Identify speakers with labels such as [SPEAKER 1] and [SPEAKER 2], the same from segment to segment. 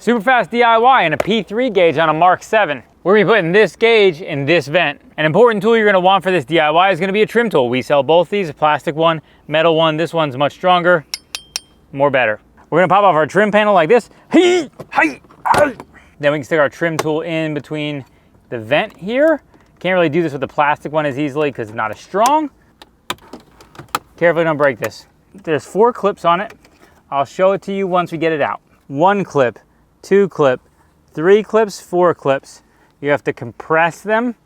[SPEAKER 1] Super fast DIY and a P3 gauge on a Mark 7. We're gonna be putting this gauge in this vent. An important tool you're gonna want for this DIY is gonna be a trim tool. We sell both these, a plastic one, metal one. This one's much stronger, more better. We're gonna pop off our trim panel like this. Then we can stick our trim tool in between the vent here. Can't really do this with the plastic one as easily because it's not as strong. Carefully don't break this. There's 4 clips on it. I'll show it to you once we get it out. 1 clip, 2 clip, 3 clips, 4 clips. You have to compress them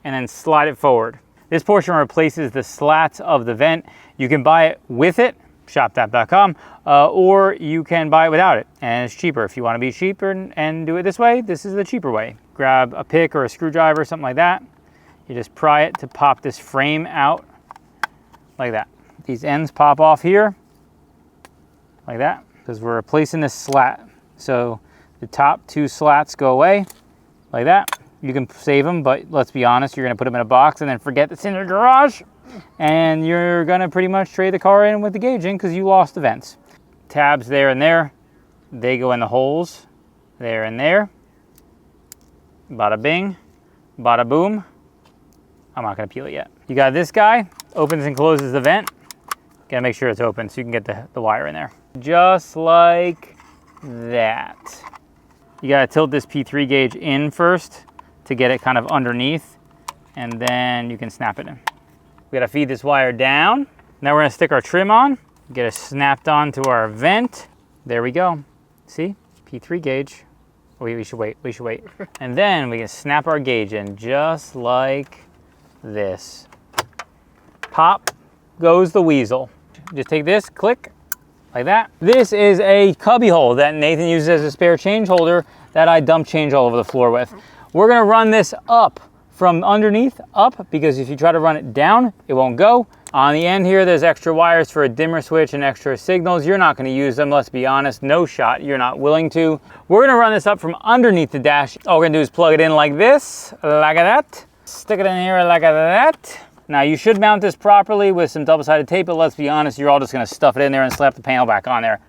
[SPEAKER 1] and then slide it forward. This portion replaces the slats of the vent. You can buy it with it, shoptap.com, or you can buy it without it, and it's cheaper. If you want to be cheaper and do it this way, this is the cheaper way. Grab a pick or a screwdriver, something like that. You just pry it to pop this frame out like that. These ends pop off here like that because we're replacing this slat. So the top 2 slats go away like that. You can save them, but let's be honest, you're gonna put them in a box and then forget it's in your garage, and you're gonna pretty much trade the car in with the gauge in because you lost the vents. Tabs there and there, they go in the holes there and there. Bada bing, bada boom. I'm not gonna peel it yet. You got this guy, opens and closes the vent. Gotta make sure it's open so you can get the wire in there. Just like that. You gotta tilt this P3 gauge in first to get it kind of underneath, and then you can snap it in. We gotta feed this wire down. Now we're gonna stick our trim on, get it snapped onto our vent. There we go. See, P3 gauge. We should wait. And then we can snap our gauge in just like this. Pop goes the weasel. Just take this, click, like that. This is a cubby hole that Nathan uses as a spare change holder that I dump change all over the floor with. We're gonna run this up from underneath up, because if you try to run it down, it won't go. On the end here, there's extra wires for a dimmer switch and extra signals. You're not gonna use them, let's be honest, no shot, you're not willing to. We're gonna run this up from underneath the dash. All we're gonna do is plug it in like this, like that. Stick it in here like that. Now you should mount this properly with some double-sided tape, but let's be honest, you're all just gonna stuff it in there and slap the panel back on there.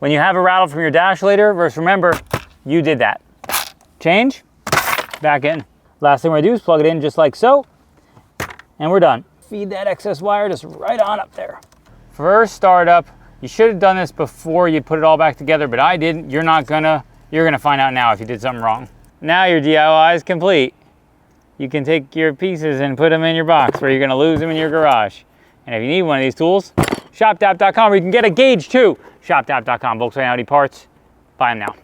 [SPEAKER 1] When you have a rattle from your dash later, just remember, you did that. Change, back in. Last thing we're gonna do is plug it in just like so, and we're done. Feed that excess wire just right on up there. First startup, you should have done this before you put it all back together, but I didn't. You're gonna find out now if you did something wrong. Now your DIY is complete. You can take your pieces and put them in your box where you're gonna lose them in your garage. And if you need one of these tools, shoptap.com, where you can get a gauge too. Shoptap.com, Volkswagen Audi parts, buy them now.